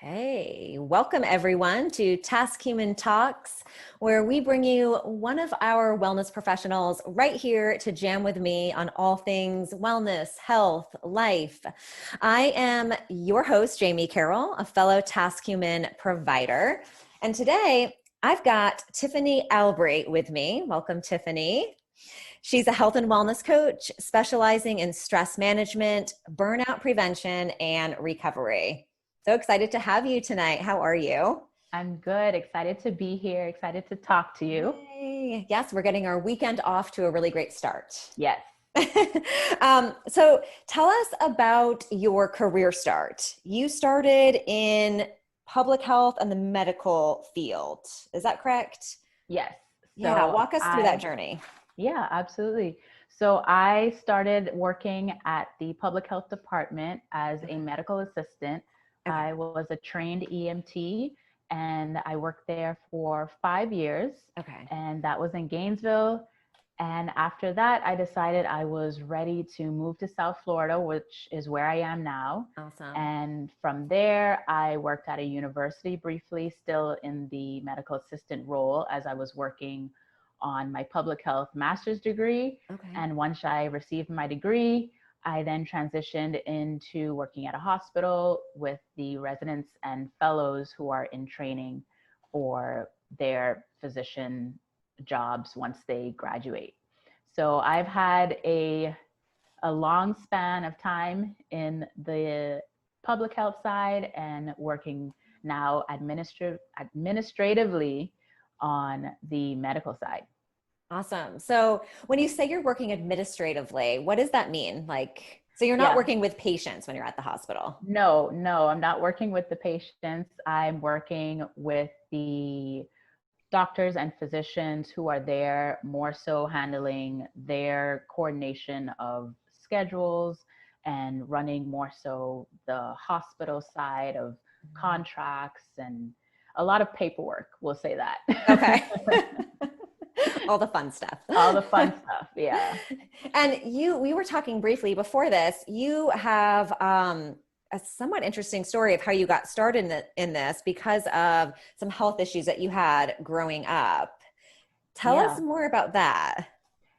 Okay, welcome everyone to TaskHuman Talks, where we bring you one of our wellness professionals right here to jam with me on all things wellness, health, life. I am your host, Jamie Carroll, a fellow TaskHuman provider. And today I've got Tiffany Albury with me. Welcome, Tiffany. She's a health and wellness coach specializing in stress management, burnout prevention, and recovery. So excited to have you tonight. How are you? I'm good. Excited to be here. Excited to talk to you. Yay. Yes, we're getting our weekend off to a really great start. Yes. So tell us about your career start. You started in public health and the medical field. Is that correct? Yes. Yeah, walk us through that journey. Yeah, absolutely. So I started working at the public health department as a medical assistant. Okay. I was a trained EMT and I worked there for 5 years. Okay. And that was in Gainesville. And after that, I decided I was ready to move to South Florida, which is where I am now. Awesome. And from there, I worked at a university briefly, still in the medical assistant role as I was working on my public health master's degree. Okay. And once I received my degree, I then transitioned into working at a hospital with the residents and fellows who are in training for their physician jobs once they graduate. So I've had a long span of time in the public health side and working now administratively on the medical side. Awesome. So when you say you're working administratively, what does that mean? So you're not working with patients when you're at the hospital? No, I'm not working with the patients. I'm working with the doctors and physicians who are there, more so handling their coordination of schedules and running more so the hospital side of contracts and a lot of paperwork, we'll say that. Okay. All the fun stuff. All the fun stuff, yeah. And we were talking briefly before this, you have a somewhat interesting story of how you got started in this because of some health issues that you had growing up. Tell us more about that.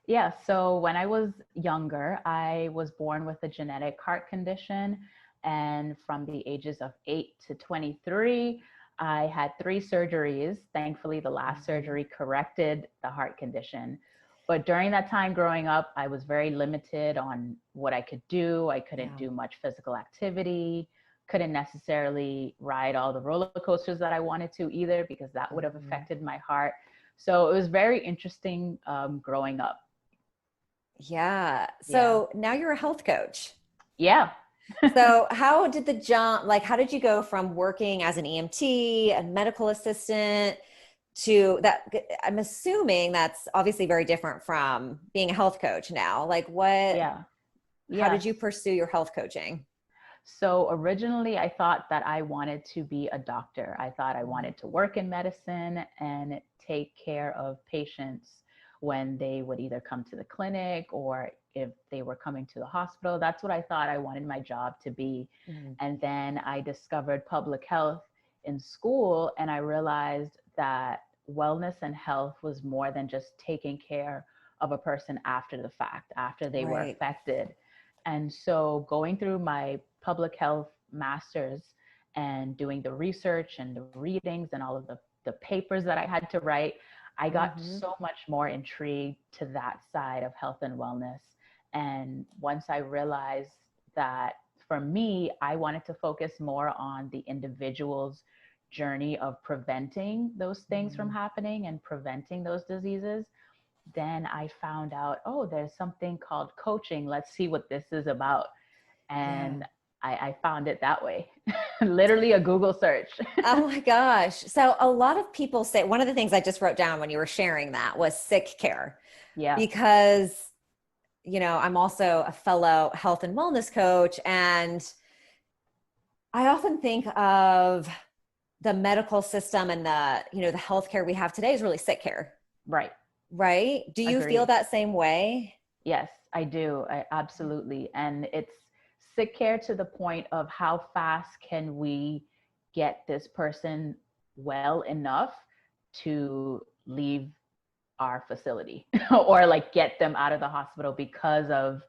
Yeah, so when I was younger, I was born with a genetic heart condition. And from the ages of 8 to 23, I had 3 surgeries. Thankfully, the last surgery corrected the heart condition. But during that time growing up, I was very limited on what I could do. I couldn't do much physical activity, couldn't necessarily ride all the roller coasters that I wanted to either, because that would have affected my heart. So it was very interesting growing up. Yeah. So now you're a health coach. Yeah. So how did the jump, how did you go from working as an EMT, a medical assistant, to that? I'm assuming that's obviously very different from being a health coach now. How did you pursue your health coaching? So originally I thought that I wanted to be a doctor. I thought I wanted to work in medicine and take care of patients when they would either come to the clinic or if they were coming to the hospital. That's what I thought I wanted my job to be. And then I discovered public health in school, and I realized that wellness and health was more than just taking care of a person after the fact, after they were affected. And so going through my public health master's and doing the research and the readings and all of the papers that I had to write, I got so much more intrigued to that side of health and wellness. And once I realized that for me, I wanted to focus more on the individual's journey of preventing those things from happening and preventing those diseases, then I found out, oh, there's something called coaching. Let's see what this is about. And I found it that way. Literally a Google search. Oh my gosh. So a lot of people say, one of the things I just wrote down when you were sharing that was sick care. Yeah. Because, I'm also a fellow health and wellness coach. And I often think of the medical system and the healthcare we have today is really sick care. Right. Right. Do you feel that same way? Yes, I do. Absolutely. And it's sick care to the point of how fast can we get this person well enough to leave our facility or like get them out of the hospital because of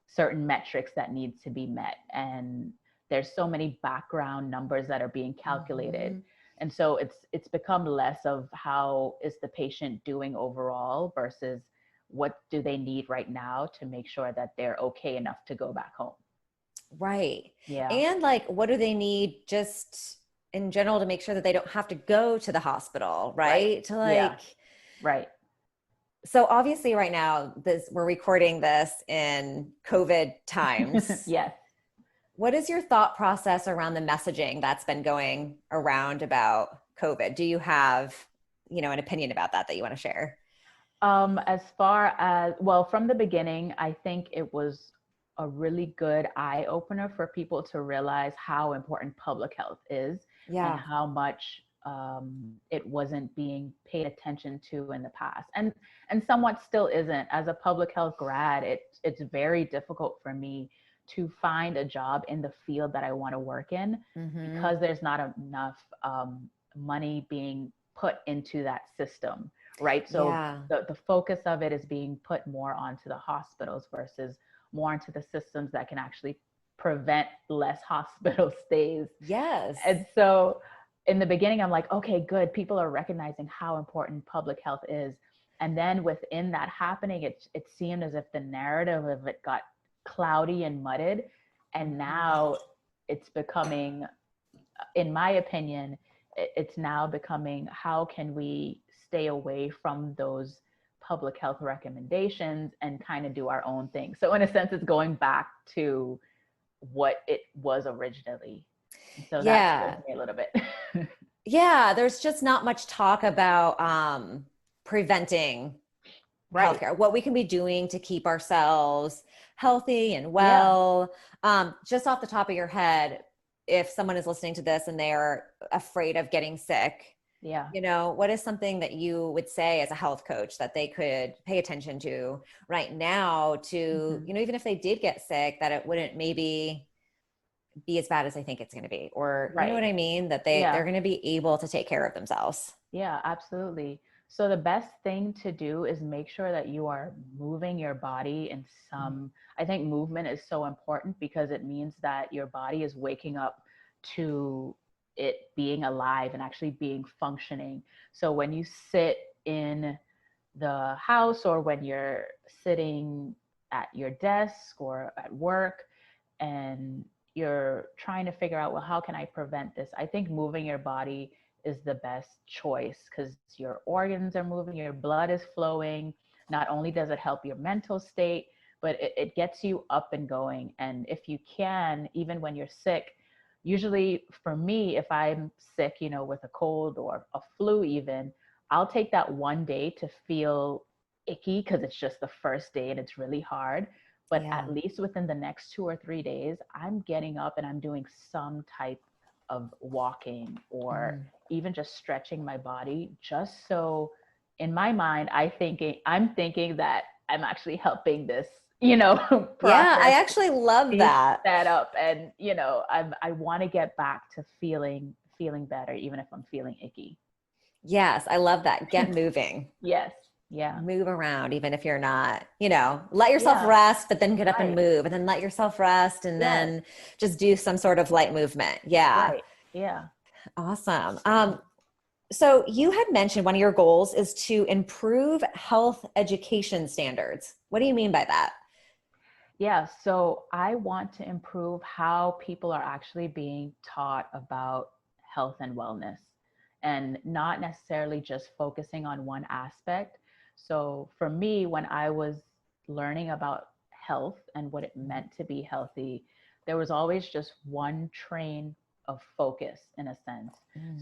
certain metrics that need to be met. And there's so many background numbers that are being calculated. And so it's become less of how is the patient doing overall versus what do they need right now to make sure that they're okay enough to go back home. Right. Yeah. And like, what do they need just in general to make sure that they don't have to go to the hospital, right? To like, Yeah. Right. So obviously right now we're recording this in COVID times. Yes. What is your thought process around the messaging that's been going around about COVID? Do you have, an opinion about that you want to share? As far as, well, from the beginning, I think it was a really good eye opener for people to realize how important public health is and how much it wasn't being paid attention to in the past, and somewhat still isn't. As a public health grad, it's very difficult for me to find a job in the field that I want to work in because there's not enough money being put into that system. Right. So the focus of it is being put more onto the hospitals versus more into the systems that can actually prevent less hospital stays. Yes. And so in the beginning, I'm like, okay, good. People are recognizing how important public health is. And then within that happening, it seemed as if the narrative of it got cloudy and mudded. And now it's becoming, in my opinion, it's now becoming, how can we stay away from those public health recommendations and kind of do our own thing? So in a sense, it's going back to what it was originally. So that scares me a little bit. Yeah, there's just not much talk about preventing healthcare, what we can be doing to keep ourselves healthy and well. Just off the top of your head, if someone is listening to this and they're afraid of getting sick, what is something that you would say as a health coach that they could pay attention to right now to, even if they did get sick, that it wouldn't maybe be as bad as they think it's going to be, or you know what I mean? That they're going to be able to take care of themselves. Yeah, absolutely. So the best thing to do is make sure that you are moving your body in some, I think movement is so important because it means that your body is waking up to it being alive and actually being functioning. So when you sit in the house or when you're sitting at your desk or at work and you're trying to figure out, well, how can I prevent this? I think moving your body is the best choice because your organs are moving, your blood is flowing. Not only does it help your mental state, but it gets you up and going. And if you can, even when you're sick, usually for me, if I'm sick, with a cold or a flu even, I'll take that one day to feel icky because it's just the first day and it's really hard. But at least within the next 2 or 3 days, I'm getting up and I'm doing some type of walking or even just stretching my body, just so in my mind, I'm thinking that I'm actually helping this, process. Yeah, I actually love that. Set up, and I want to get back to feeling better, even if I'm feeling icky. Yes, I love that. Get moving. Yes. Yeah. Move around, even if you're not, let yourself rest, but then get up and move, and then let yourself rest, and then just do some sort of light movement. Yeah. Right. Yeah. Awesome. So you had mentioned one of your goals is to improve health education standards. What do you mean by that? Yeah. So I want to improve how people are actually being taught about health and wellness, and not necessarily just focusing on one aspect. So for me, when I was learning about health and what it meant to be healthy, there was always just one train of focus in a sense.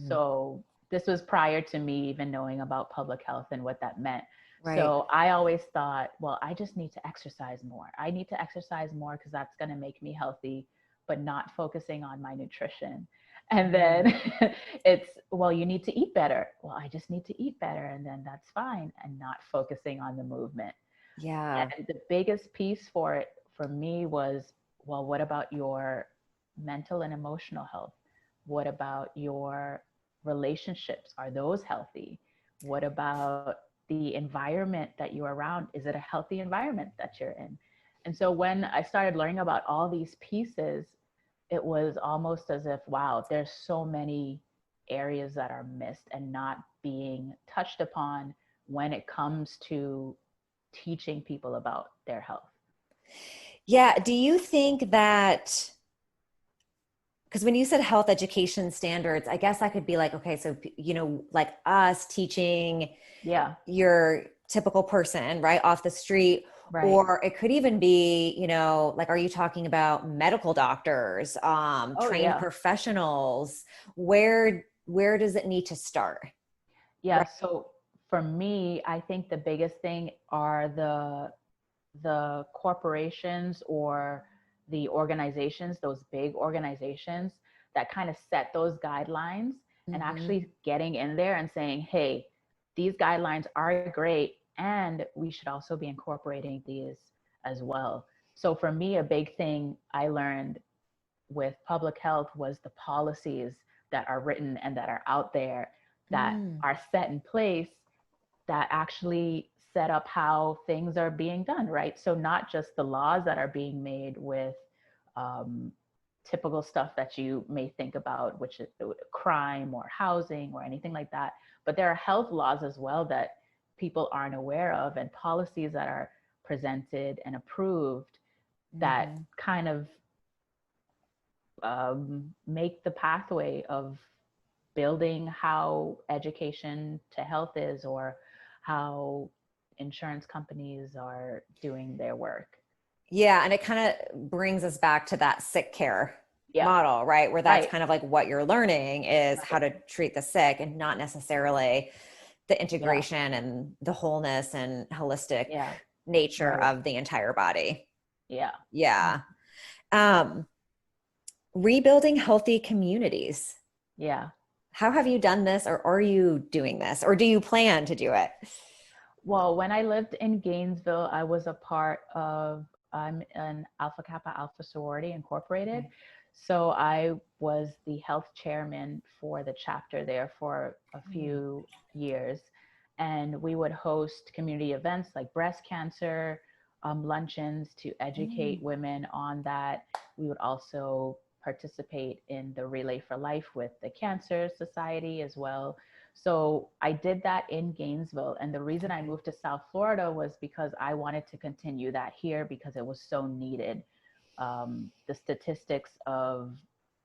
So this was prior to me even knowing about public health and what that meant. So I always thought, well, I just need to exercise more. I need to exercise more because that's going to make me healthy, but not focusing on my nutrition. And then it's, well, you need to eat better. Well, I just need to eat better. And then that's fine. And not focusing on the movement. Yeah. And the biggest piece for it for me was, well, what about your mental and emotional health? What about your relationships? Are those healthy? What about the environment that you're around? Is it a healthy environment that you're in? And so when I started learning about all these pieces, it was almost as if, wow, there's so many areas that are missed and not being touched upon when it comes to teaching people about their health. Yeah. Do you think that, because when you said health education standards, I guess I could be like, okay, so, like us teaching Yeah. your typical person, right, off the street, Right. or it could even be, like, are you talking about medical doctors, Oh, trained yeah. professionals? Where does it need to start? Yeah. Right. So for me, I think the biggest thing are the corporations or the organizations, those big organizations that kind of set those guidelines, and Mm-hmm. actually getting in there and saying, hey, these guidelines are great, and we should also be incorporating these as well. So for me, a big thing I learned with public health was the policies that are written and that are out there that Mm. are set in place that actually set up how things are being done, right? So not just the laws that are being made with um, typical stuff that you may think about, which is crime or housing or anything like that, but there are health laws as well that people aren't aware of, and policies that are presented and approved that Mm-hmm. kind of make the pathway of building how education to health is, or how insurance companies are doing their work. Yeah, and it kind of brings us back to that sick care Yeah. model, right? Where that's Right. kind of like what you're learning is how Right. to treat the sick, and not necessarily the Yeah. integration and the wholeness and holistic Yeah. nature Right. of the entire body. Yeah. Yeah. Um, Rebuilding healthy communities. Yeah. How have you done this, or are you doing this, or do you plan to do it? Well, when I lived in Gainesville, I was a part of, I'm an Alpha Kappa Alpha Sorority Incorporated. Okay. So I was the health chairman for the chapter there for a Mm. few years. And we would host community events like breast cancer luncheons to educate Mm. women on that. We would also participate in the Relay for Life with the Cancer Society as well. So I did that in Gainesville. And the reason I Okay. moved to South Florida was because I wanted to continue that here because it was so needed. The statistics of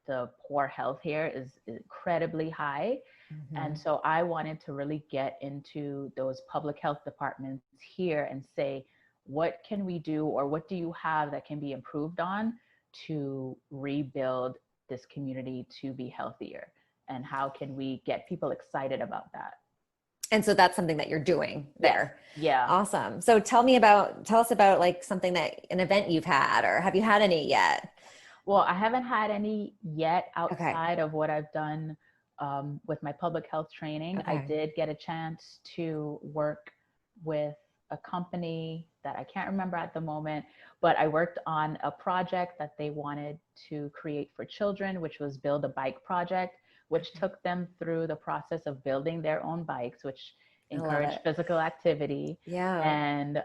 the poor health here is incredibly high. And Mhm. so I wanted to really get into those public health departments here and say, what can we do, or what do you have that can be improved on to rebuild this community to be healthier? And how can we get people excited about that? And so that's something that you're doing Yes. there. Yeah. Awesome. So tell us about like something an event you've had, or have you had any yet? Well, I haven't had any yet Okay. outside of what I've done with my public health training. I Okay. did get a chance to work with a company that I can't remember at the moment, but I worked on a project that they wanted to create for children, which was Build a Bike Project, which Okay. took them through the process of building their own bikes, which I love encouraged it. physical activity. Yeah. And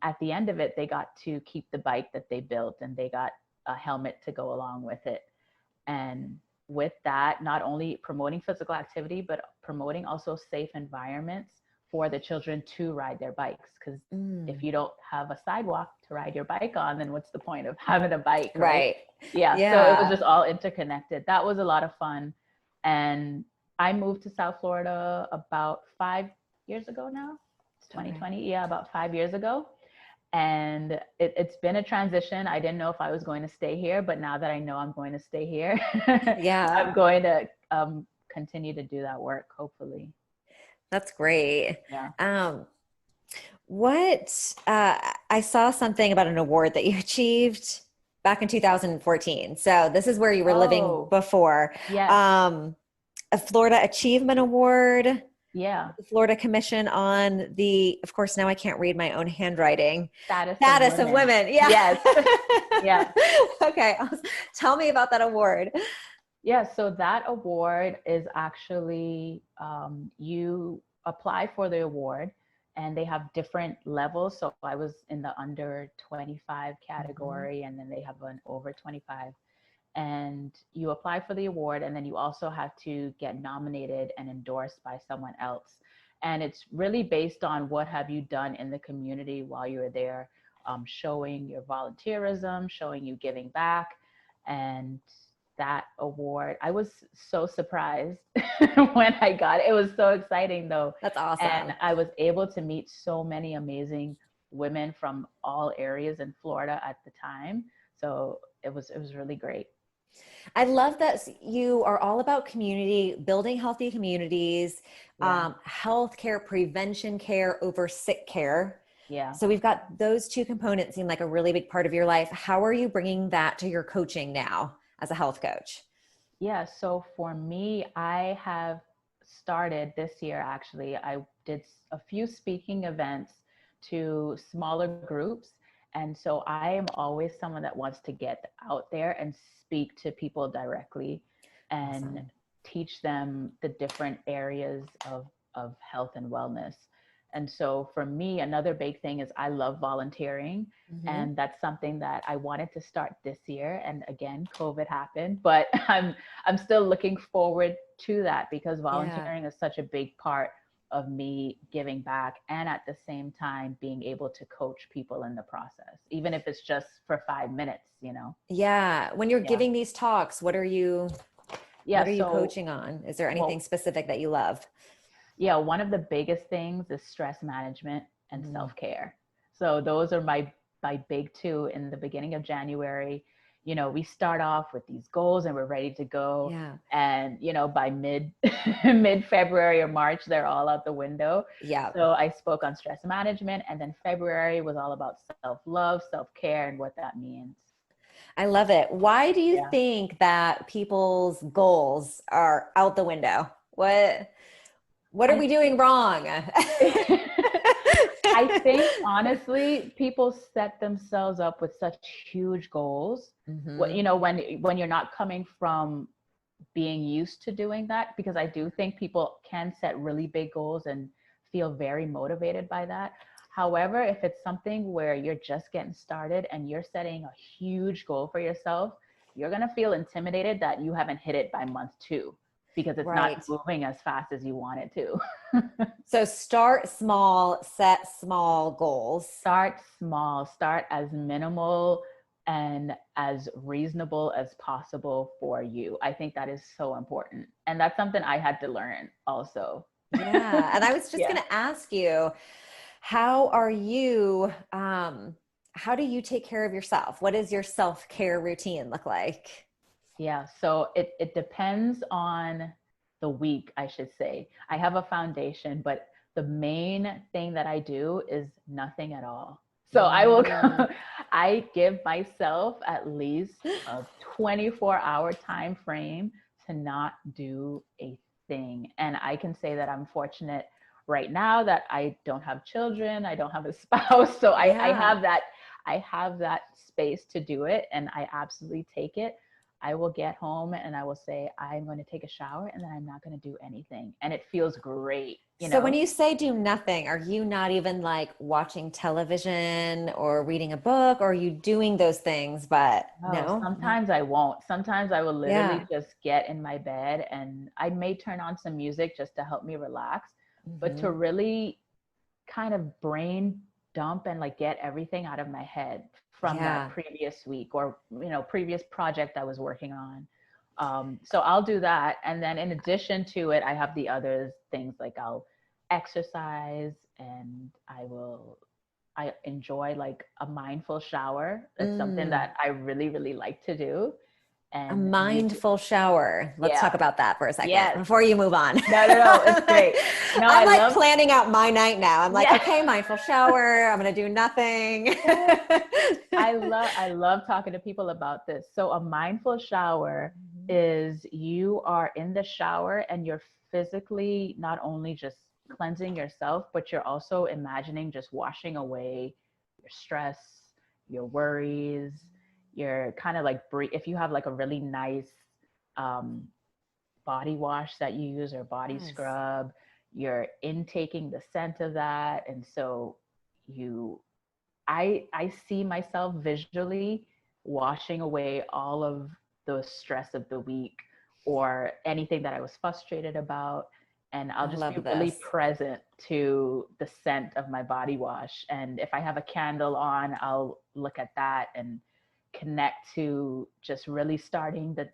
at the end of it, they got to keep the bike that they built, and they got a helmet to go along with it. And with that, not only promoting physical activity, but promoting also safe environments for the children to ride their bikes. Because if Mm. you don't have a sidewalk to ride your bike on, then what's the point of having a bike, right? Right. Yeah. So it was Yeah. just all interconnected. That was a lot of fun. And I moved to South Florida about 5 years ago now. It's Okay. 2020. Yeah, about 5 years ago. And it's been a transition. I didn't know if I was going to stay here, but now that I know I'm going to stay here, Yeah. I'm going to continue to do that work, hopefully. That's great. Yeah. Um, what I saw something about an award that you achieved back in 2014. So this is where you were living Oh, before. yes. Um, a Florida Achievement Award, Yeah. the Florida Commission on of course, now I can't read my own handwriting. Status of Status of women. women. Yeah. Yes. Yeah. Okay. Tell me about that award. Yeah, so that award is actually, you apply for the award and they have different levels. So I was in the under 25 Mm-hmm. category, and then they have an over 25. And you apply for the award, and then you also have to get nominated and endorsed by someone else. And it's really based on what have you done in the community while you were there, showing your volunteerism, showing you giving back. And that award, I was so surprised when I got it. It was so exciting though. That's And awesome. I was able to meet so many amazing women from all areas in Florida at the time. So it was really great. I love that you are all about community, building healthy communities, Yeah. healthcare, prevention care over sick care. Yeah. So we've got those two components seem like a really big part of your life. How are you bringing that to your coaching now as a health coach? Yeah. So for me, I have started this year actually. I did a few speaking events to smaller groups. And so I am always someone that wants to get out there and speak to people directly and Awesome. teach them the different areas of health and wellness. And so for me, another big thing is I love volunteering. Mm-hmm. And that's something that I wanted to start this year. And again, COVID happened, but I'm still looking forward to that because Yeah. volunteering is such a big part of me giving back, and at the same time being able to coach people in the process, even if it's just for 5 minutes, you know? Yeah. When you're Yeah. giving these talks, Yeah. what are you So, coaching on? Is there anything well, specific that you love? yeah, one of the biggest things is stress management and Mm, self-care. So those are my big two in the beginning of January. You know, we start off with these goals and we're ready to go. yeah. And, by mid February or March, they're all out the window. Yeah. So I spoke on stress management, and then February was all about self-love, self-care, and what that means. I love it. Why do you Yeah. think that people's goals are out the window? What are I we doing wrong? I think honestly, people set themselves up with such huge goals. What Hmm. you know, when you're not coming from being used to doing that, because I do think people can set really big goals and feel very motivated by that. However, if it's something where you're just getting started and you're setting a huge goal for yourself, you're going to feel intimidated that you haven't hit it by month 2 because it's not Right. moving as fast as you want it to. So start small, set small goals. Start small, start as minimal and as reasonable as possible for you. I think that is so important. And that's something I had to learn also. Yeah. And I was just Yeah. going to ask you, how are you, how do you take care of yourself? What does your self-care routine look like? Yeah. So it depends on the week, I should say. I have a foundation, but the main thing that I do is nothing at all. So I will Mm, I give myself at least a 24-hour time frame to not do a thing. And I can say that I'm fortunate right now that I don't have children, I don't have a spouse. So I yeah. have that space to do it, and I absolutely take it. I will get home and I will say, I'm going to take a shower, and then I'm not going to do anything. And it feels great, you So when know? you say do nothing, are you not even like watching television or reading a book, or are you doing those things, but Oh, no? No. sometimes I won't. Sometimes I will literally Yeah. just get in my bed and I may turn on some music just to help me relax. But to Hmm. really kind of brain dump and like get everything out of my head from that Yeah. previous week or previous project I was working on. So I'll do that, and then in addition to it, I have the other things like I'll exercise, and I enjoy like a mindful shower. That's something Mm. that I really really like to do, A and mindful shower. Let's yeah, talk about that for a second yes, before you move on. no, no, no, it's great. No, I'm I like love, planning out my night now. I'm like, yeah. okay, mindful shower. I'm going to do nothing. Yes. I love talking to people about this. So a mindful shower Mhm. is you are in the shower and you're physically not only just cleansing yourself, but you're also imagining just washing away your stress, your worries. You're kind of like if you have like a really nice body wash that you use or body Yes. scrub, you're intaking the scent of that. And so I see myself visually washing away all of the stress of the week or anything that I was frustrated about. And I I'll just be love really this. present to the scent of my body wash. And if I have a candle on, I'll look at that and connect to just really starting the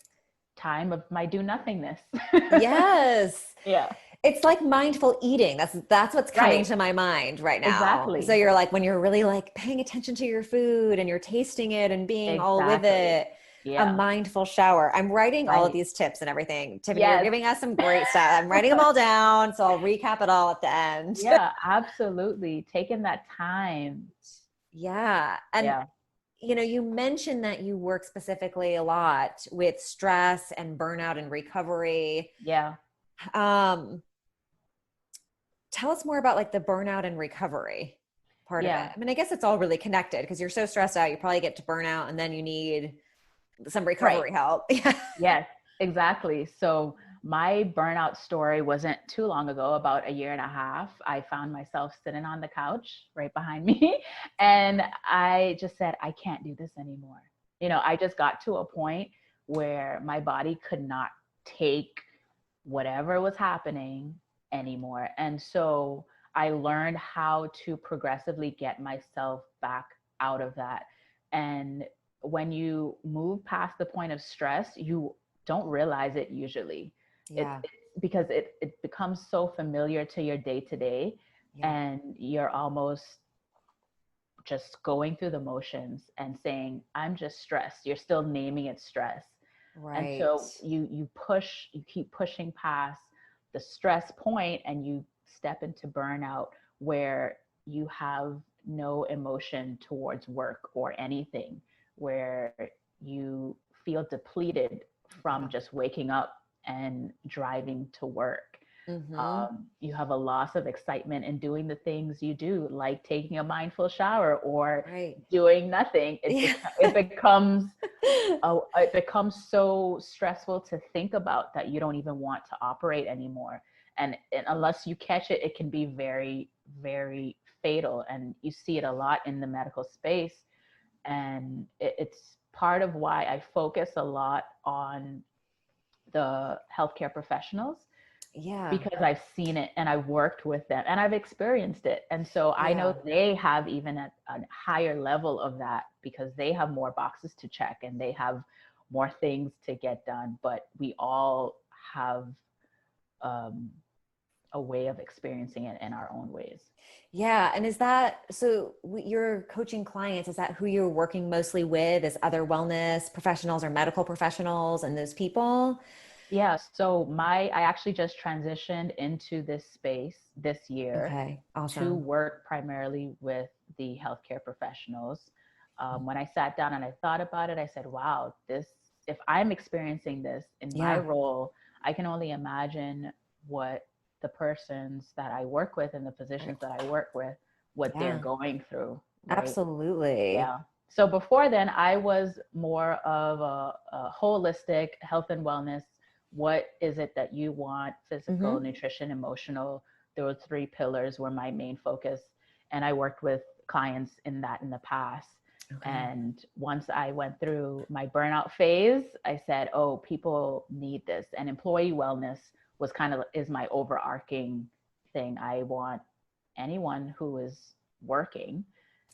time of my do nothingness. Yes. Yeah. It's like mindful eating. That's what's coming Right. to my mind right now. So Exactly. you're like when you're really like paying attention to your food and you're tasting it and being all with Exactly. it, a Yeah. mindful shower. I'm writing all of Right. these tips and everything. Tiffany, you're Yes. giving us some great stuff. I'm writing them all down, so I'll recap it all at the end. Yeah, absolutely. Taking that time. Yeah. And Yeah. you mentioned that you work specifically a lot with stress and burnout and recovery. Yeah. Um, Tell us more about like the burnout and recovery part of it. Yeah. I mean, I guess it's all really connected because you're so stressed out, you probably get to burnout and then you need some Right. recovery help. Yeah. Yes, exactly. So my burnout story wasn't too long ago, about a year and a half. I found myself sitting on the couch right behind me. And I just said, I can't do this anymore. I just got to a point where my body could not take whatever was happening anymore. And so I learned how to progressively get myself back out of that. And when you move past the point of stress, you don't realize it usually. Yeah. It's because it becomes so familiar to your day to day, Yeah. and you're almost just going through the motions and saying, I'm just stressed. You're still naming it stress. And Right. so you keep pushing past the stress point and you step into burnout where you have no emotion towards work or anything, where you feel depleted from Yeah. just waking up and driving to work. Mm-hmm. You have a loss of excitement in doing the things you do, like taking a mindful shower or Right. doing nothing. Yeah. It becomes so stressful to think about that you don't even want to operate anymore. And unless you catch it, it can be very, very fatal. And you see it a lot in the medical space. And it's part of why I focus a lot on the healthcare professionals, Yeah. because I've seen it and I've worked with them and I've experienced it. And so I know Yeah. they have even a higher level of that because they have more boxes to check and they have more things to get done. But we all have um, a way of experiencing it in our own ways. Yeah. And is that so? Your coaching clients, is that who you're working mostly with? Is other wellness professionals or medical professionals and those people? Yeah, so I actually just transitioned into this space this year Okay. to Awesome. work primarily with the healthcare professionals. When I sat down and I thought about it, I said, wow, if I'm experiencing this in my Yeah. role, I can only imagine what the persons that I work with and the physicians that I work with, what they're Yeah. going through, right? Absolutely. Yeah. So before then, I was more of a holistic health and wellness. What is it that you want? Physical, Mm-hmm. nutrition, emotional. Those three pillars were my main focus. And I worked with clients in that in the past. Okay. And once I went through my burnout phase, I said, oh, people need this. And employee wellness is my overarching thing. I want anyone who is working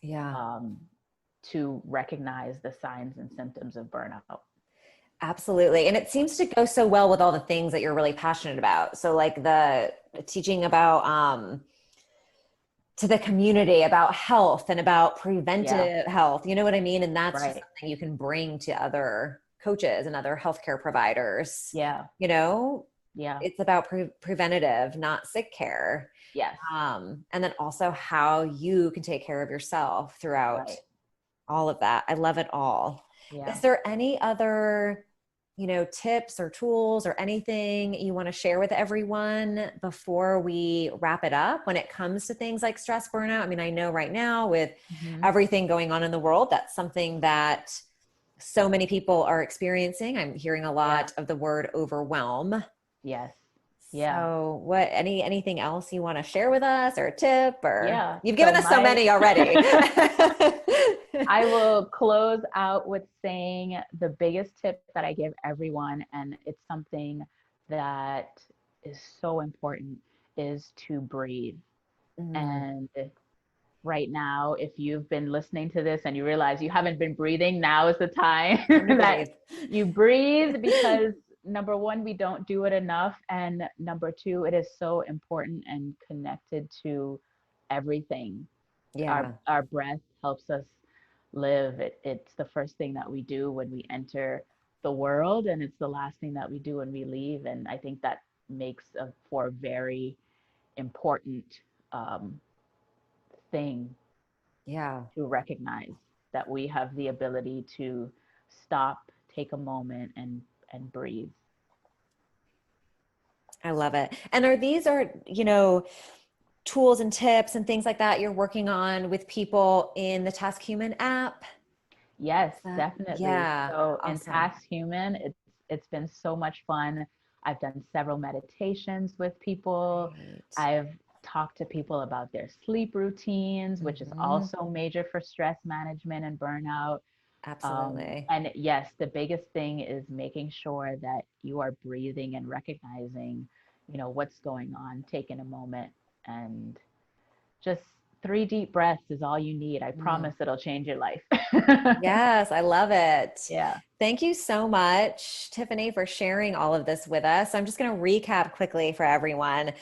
Yeah. um, to recognize the signs and symptoms of burnout. Absolutely. And it seems to go so well with all the things that you're really passionate about. So like the teaching about to the community about health and about Yeah, preventive health, you know what I mean? And that's just right. something you can bring to other coaches and other healthcare providers. Yeah, You know, yeah, it's about preventative, not sick care. yes, And then also how you can take care of yourself throughout right. all of that. I love it all. Yeah. Is there any other, tips or tools or anything you want to share with everyone before we wrap it up when it comes to things like stress burnout? I mean, I know right now with Mm-hmm. everything going on in the world, that's something that so many people are experiencing. I'm hearing a Yeah. lot of the word overwhelm. Yes. Yeah. So anything else you want to share with us, or a tip, or Yeah. you've So given us so many already. I will close out with saying the biggest tip that I give everyone, and it's something that is so important, is to breathe. Mm, And right now, if you've been listening to this and you realize you haven't been breathing, now is the time time to that breathe. you breathe, because number one, we don't do it enough. And number two, it is so important and connected to everything. Yeah. Our breath helps us live. It's the first thing that we do when we enter the world, and it's the last thing that we do when we leave. And I think that makes for a very important um, thing Yeah. to recognize, that we have the ability to stop, take a moment, and breathe. I love it. And are tools and tips and things like that you're working on with people in the TaskHuman app? Yes, definitely. Yeah, So in awesome. TaskHuman, it's been so much fun. I've done several meditations with people. Right. I've talked to people about their sleep routines, which is Hmm. also major for stress management and burnout. Absolutely. And yes, the biggest thing is making sure that you are breathing and recognizing, what's going on, taking a moment, and just 3 deep breaths is all you need. I Mm. promise it'll change your life. Yes, I love it. Yeah. Thank you so much, Tiffany, for sharing all of this with us. I'm just going to recap quickly for everyone.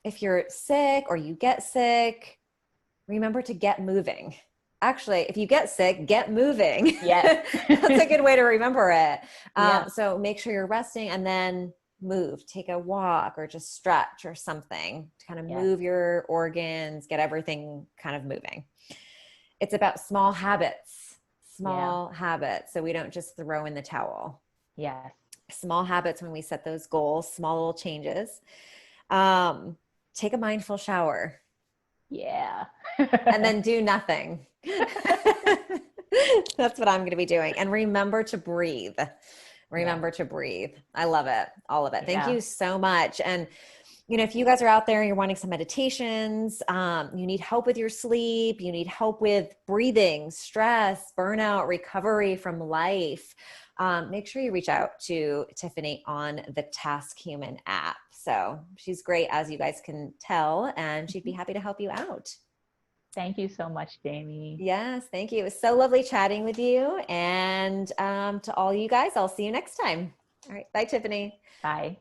If you're sick or you get sick, remember to get moving. Actually, if you get sick, get moving. Yes. That's a good way to remember it. Yeah. So make sure you're resting and then move, take a walk or just stretch or something to kind of Yes. move your organs, get everything kind of moving. It's about Yeah. small habits. So we don't just throw in the towel. Yes. Small habits when we set those goals, small little changes. Um, Take a mindful shower Yeah. and then do nothing. That's what I'm going to be doing. And remember to breathe. Yes. Remember to breathe. I love it. All of it. Thank Yeah. you so much. And if you guys are out there and you're wanting some meditations, you need help with your sleep, you need help with breathing, stress, burnout, recovery from life, make sure you reach out to Tiffany on the TaskHuman app. So she's great, as you guys can tell, and she'd be happy to help you out. Thank you so much, Jamie. Yes, thank you. It was so lovely chatting with you. And to all you guys, I'll see you next time. All right. Bye, Tiffany. Bye.